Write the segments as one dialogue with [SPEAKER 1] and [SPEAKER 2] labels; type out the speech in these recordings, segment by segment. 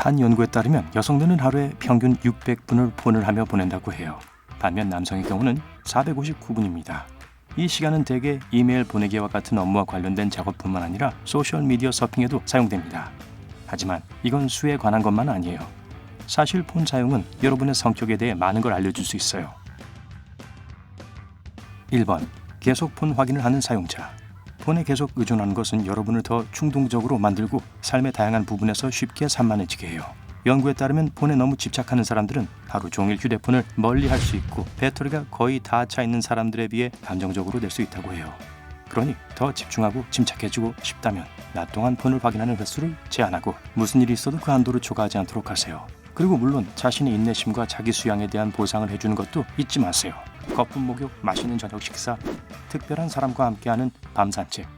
[SPEAKER 1] 한 연구에 따르면 여성들은 하루에 평균 600분을 폰을 하며 보낸다고 해요. 반면 남성의 경우는 459분입니다. 이 시간은 대개 이메일 보내기와 같은 업무와 관련된 작업뿐만 아니라 소셜미디어 서핑에도 사용됩니다. 하지만 이건 수에 관한 것만 아니에요. 사실 폰 사용은 여러분의 성격에 대해 많은 걸 알려줄 수 있어요. 1번. 계속 폰 확인을 하는 사용자. 폰에 계속 의존하는 것은 여러분을 더 충동적으로 만들고 삶의 다양한 부분에서 쉽게 산만해지게 해요. 연구에 따르면 폰에 너무 집착하는 사람들은 하루 종일 휴대폰을 멀리 할 수 있고 배터리가 거의 다 차 있는 사람들에 비해 감정적으로 될 수 있다고 해요. 그러니 더 집중하고 침착해지고 싶다면 낮 동안 폰을 확인하는 횟수를 제한하고 무슨 일이 있어도 그 한도를 초과하지 않도록 하세요. 그리고 물론 자신의 인내심과 자기 수양에 대한 보상을 해주는 것도 잊지 마세요. 거품 목욕, 맛있는 저녁 식사, 특별한 사람과 함께하는 밤 산책.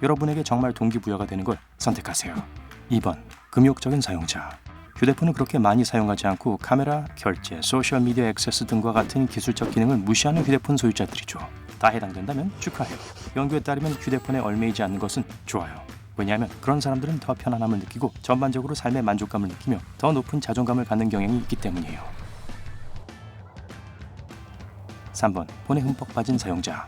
[SPEAKER 1] 여러분에게 정말 동기부여가 되는 걸 선택하세요. 2번. 금욕적인 사용자. 휴대폰을 그렇게 많이 사용하지 않고 카메라, 결제, 소셜미디어 액세스 등과 같은 기술적 기능을 무시하는 휴대폰 소유자들이죠. 다 해당된다면 축하해요. 연구에 따르면 휴대폰에 얽매이지 않는 것은 좋아요. 왜냐하면 그런 사람들은 더 편안함을 느끼고 전반적으로 삶의 만족감을 느끼며 더 높은 자존감을 갖는 경향이 있기 때문이에요. 3번. 폰에 흠뻑 빠진 사용자.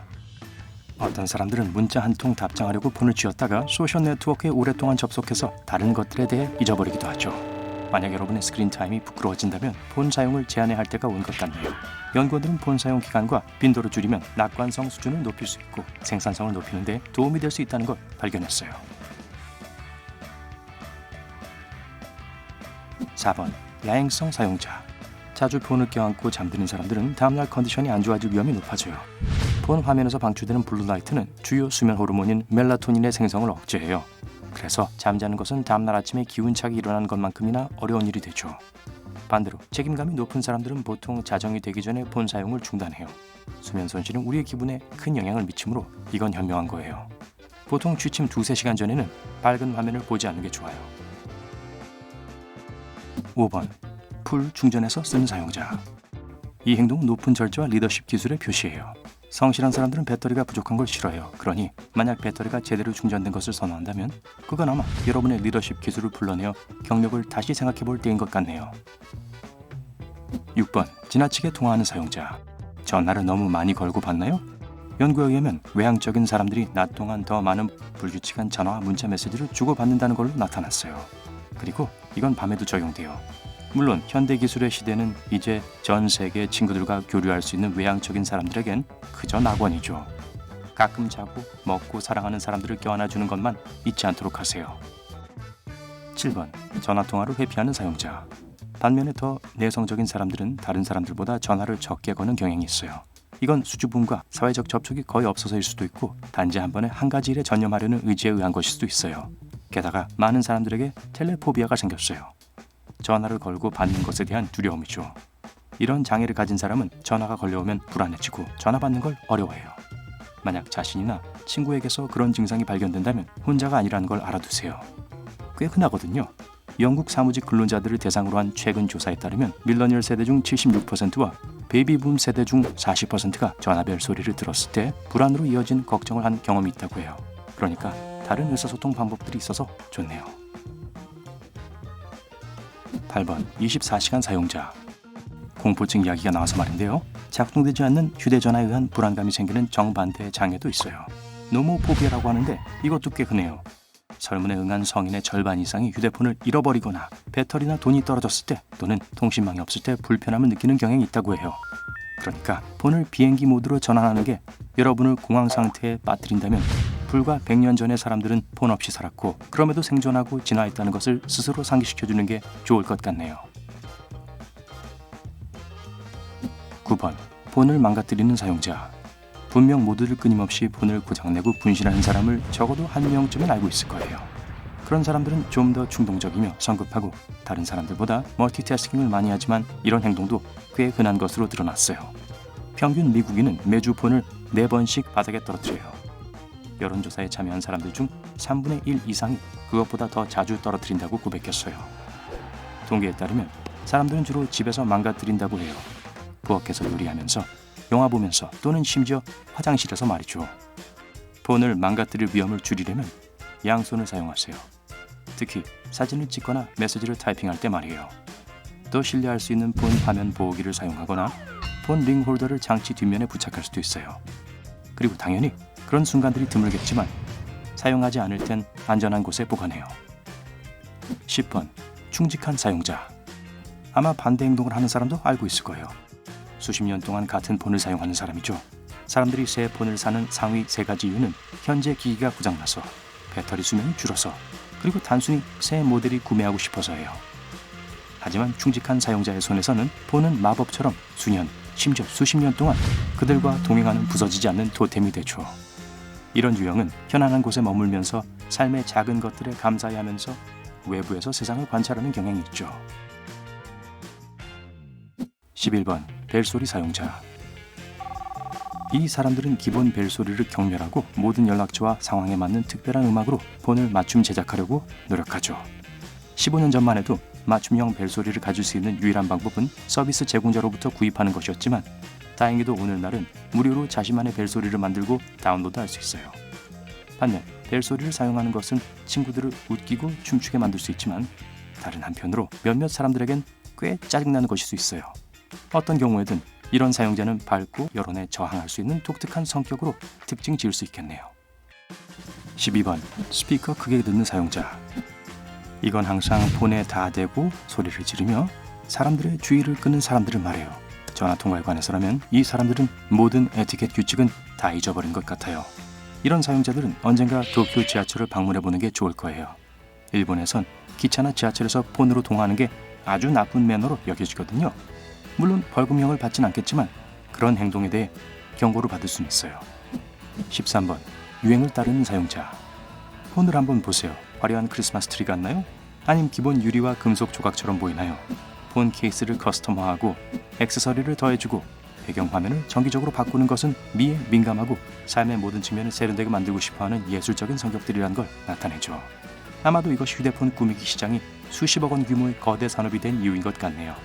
[SPEAKER 1] 어떤 사람들은 문자 한 통 답장하려고 폰을 쥐었다가 소셜 네트워크에 오랫동안 접속해서 다른 것들에 대해 잊어버리기도 하죠. 만약 여러분의 스크린 타임이 부끄러워진다면 폰 사용을 제한해야 할 때가 온 것 같네요. 연구원들은 폰 사용 기간과 빈도를 줄이면 낙관성 수준을 높일 수 있고 생산성을 높이는 데 도움이 될 수 있다는 걸 발견했어요. 4번. 야행성 사용자. 자주 폰을 껴안고 잠드는 사람들은 다음날 컨디션이 안 좋아질 위험이 높아져요. 폰 화면에서 방출되는 블루라이트는 주요 수면 호르몬인 멜라토닌의 생성을 억제해요. 그래서 잠자는 것은 다음날 아침에 기운차게 일어나는 것만큼이나 어려운 일이 되죠. 반대로 책임감이 높은 사람들은 보통 자정이 되기 전에 폰 사용을 중단해요. 수면 손실은 우리의 기분에 큰 영향을 미치므로 이건 현명한 거예요. 보통 취침 2-3시간 전에는 밝은 화면을 보지 않는 게 좋아요. 5번. 풀 충전해서 쓰는 사용자. 이 행동은 높은 절제와 리더십 기술의 표시예요. 성실한 사람들은 배터리가 부족한 걸 싫어해요. 그러니 만약 배터리가 제대로 충전된 것을 선호한다면 그건 아마 여러분의 리더십 기술을 불러내어 경력을 다시 생각해 볼 때인 것 같네요. 6번. 지나치게 통화하는 사용자. 전화를 너무 많이 걸고 받나요? 연구에 의하면 외향적인 사람들이 낮 동안 더 많은 불규칙한 전화와 문자 메시지를 주고받는다는 걸로 나타났어요. 그리고 이건 밤에도 적용돼요. 물론 현대 기술의 시대는 이제 전 세계 친구들과 교류할 수 있는 외향적인 사람들에겐 그저 낙원이죠. 가끔 자고 먹고 사랑하는 사람들을 껴안아주는 것만 잊지 않도록 하세요. 7번. 전화통화를 회피하는 사용자. 반면에 더 내성적인 사람들은 다른 사람들보다 전화를 적게 거는 경향이 있어요. 이건 수줍음과 사회적 접촉이 거의 없어서일 수도 있고 단지 한 번에 한 가지 일에 전념하려는 의지에 의한 것일 수도 있어요. 게다가 많은 사람들에게 텔레포비아가 생겼어요. 전화를 걸고 받는 것에 대한 두려움이죠. 이런 장애를 가진 사람은 전화가 걸려오면 불안해지고 전화 받는 걸 어려워해요. 만약 자신이나 친구에게서 그런 증상이 발견된다면 혼자가 아니라는 걸 알아두세요. 꽤 흔하거든요. 영국 사무직 근로자들을 대상으로 한 최근 조사에 따르면 밀러니얼 세대 중 76%와 베이비붐 세대 중 40%가 전화벨 소리를 들었을 때 불안으로 이어진 걱정을 한 경험이 있다고 해요. 그러니까 다른 의사소통 방법들이 있어서 좋네요. 8번. 24시간 사용자. 공포증 이야기가 나와서 말인데요. 작동되지 않는 휴대전화에 의한 불안감이 생기는 정반대의 장애도 있어요. 노모포비아라고 하는데 이것도 꽤 흔해요. 설문에 응한 성인의 절반 이상이 휴대폰을 잃어버리거나 배터리나 돈이 떨어졌을 때 또는 통신망이 없을 때 불편함을 느끼는 경향이 있다고 해요. 그러니까 폰을 비행기 모드로 전환하는 게 여러분을 공황 상태에 빠뜨린다면 불과 100년 전의 사람들은 폰 없이 살았고 그럼에도 생존하고 진화했다는 것을 스스로 상기시켜주는 게 좋을 것 같네요. 9번. 폰을 망가뜨리는 사용자. 분명 모두들 끊임없이 폰을 고장내고 분실하는 사람을 적어도 한 명쯤은 알고 있을 거예요. 그런 사람들은 좀 더 충동적이며 성급하고 다른 사람들보다 멀티태스킹을 많이 하지만 이런 행동도 꽤 흔한 것으로 드러났어요. 평균 미국인은 매주 폰을 4번씩 바닥에 떨어뜨려요. 여론조사에 참여한 사람들 중 3분의 1 이상이 그것보다 더 자주 떨어뜨린다고 고백했어요. 통계에 따르면 사람들은 주로 집에서 망가뜨린다고 해요. 부엌에서 요리하면서 영화 보면서 또는 심지어 화장실에서 말이죠. 폰을 망가뜨릴 위험을 줄이려면 양손을 사용하세요. 특히 사진을 찍거나 메시지를 타이핑할 때 말이에요. 또 신뢰할 수 있는 폰 화면 보호기를 사용하거나 폰 링 홀더를 장치 뒷면에 부착할 수도 있어요. 그리고 당연히 그런 순간들이 드물겠지만 사용하지 않을 땐 안전한 곳에 보관해요. 10번. 충직한 사용자. 아마 반대 행동을 하는 사람도 알고 있을 거예요. 수십 년 동안 같은 폰을 사용하는 사람이죠. 사람들이 새 폰을 사는 상위 3가지 이유는 현재 기기가 고장나서, 배터리 수명이 줄어서, 그리고 단순히 새 모델이 구매하고 싶어서예요. 하지만 충직한 사용자의 손에서는 폰은 마법처럼 수년, 심지어 수십 년 동안 그들과 동행하는 부서지지 않는 토템이 되죠. 이런 유형은 편안한 곳에 머물면서 삶의 작은 것들에 감사해 하면서 외부에서 세상을 관찰하는 경향이 있죠. 11번. 벨소리 사용자. 이 사람들은 기본 벨소리를 경멸하고 모든 연락처와 상황에 맞는 특별한 음악으로 폰을 맞춤 제작하려고 노력하죠. 15년 전만 해도 맞춤형 벨소리를 가질 수 있는 유일한 방법은 서비스 제공자로부터 구입하는 것이었지만 다행히도 오늘날은 무료로 자신만의 벨소리를 만들고 다운로드할 수 있어요. 반면 벨소리를 사용하는 것은 친구들을 웃기고 춤추게 만들 수 있지만 다른 한편으로 몇몇 사람들에겐 꽤 짜증나는 것일 수 있어요. 어떤 경우에든 이런 사용자는 밝고 여론에 저항할 수 있는 독특한 성격으로 특징 지을 수 있겠네요. 12번. 스피커 크게 듣는 사용자. 이건 항상 폰에 다 대고 소리를 지르며 사람들의 주의를 끄는 사람들을 말해요. 전화통화에 관해서라면 이 사람들은 모든 에티켓 규칙은 다 잊어버린 것 같아요. 이런 사용자들은 언젠가 도쿄 지하철을 방문해보는 게 좋을 거예요. 일본에선 기차나 지하철에서 폰으로 통화하는 게 아주 나쁜 매너로 여겨지거든요. 물론 벌금형을 받진 않겠지만 그런 행동에 대해 경고를 받을 수는 있어요. 13번. 유행을 따르는 사용자. 폰을 한번 보세요. 화려한 크리스마스 트리 같나요? 아님 기본 유리와 금속 조각처럼 보이나요? 폰 케이스를 커스텀화하고 액세서리를 더해주고 배경 화면을 정기적으로 바꾸는 것은 미에 민감하고 삶의 모든 측면을 세련되게 만들고 싶어하는 예술적인 성격들이란 걸 나타내죠. 아마도 이것이 휴대폰 꾸미기 시장이 수십억 원 규모의 거대 산업이 된 이유인 것 같네요.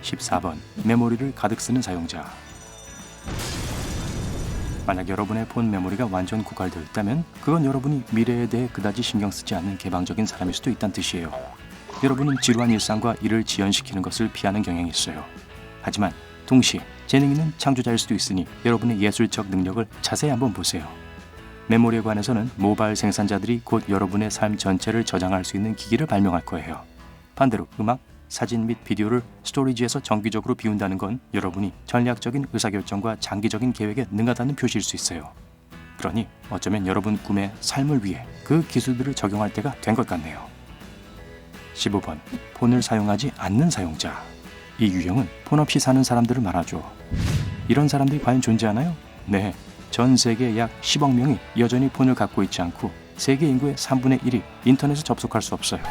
[SPEAKER 1] 14번. 메모리를 가득 쓰는 사용자. 만약 여러분의 폰 메모리가 완전 고갈되어 있다면 그건 여러분이 미래에 대해 그다지 신경 쓰지 않는 개방적인 사람일 수도 있다는 뜻이에요. 여러분은 지루한 일상과 일을 지연시키는 것을 피하는 경향이 있어요. 하지만 동시에 재능 있는 창조자일 수도 있으니 여러분의 예술적 능력을 자세히 한번 보세요. 메모리에 관해서는 모바일 생산자들이 곧 여러분의 삶 전체를 저장할 수 있는 기기를 발명할 거예요. 반대로 음악, 사진 및 비디오를 스토리지에서 정기적으로 비운다는 건 여러분이 전략적인 의사결정과 장기적인 계획에 능하다는 표시일 수 있어요. 그러니 어쩌면 여러분 꿈의 삶을 위해 그 기술들을 적용할 때가 된 것 같네요. 15번. 폰을 사용하지 않는 사용자. 이 유형은 폰 없이 사는 사람들을 말하죠. 이런 사람들이 과연 존재하나요? 네, 전 세계 약 10억 명이 여전히 폰을 갖고 있지 않고 세계 인구의 3분의 1이 인터넷에 접속할 수 없어요.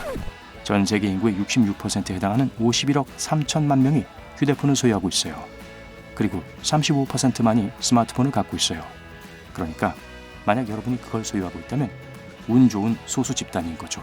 [SPEAKER 1] 전 세계 인구의 66%에 해당하는 51억 3천만 명이 휴대폰을 소유하고 있어요. 그리고 35%만이 스마트폰을 갖고 있어요. 그러니까 만약 여러분이 그걸 소유하고 있다면 운 좋은 소수 집단인 거죠.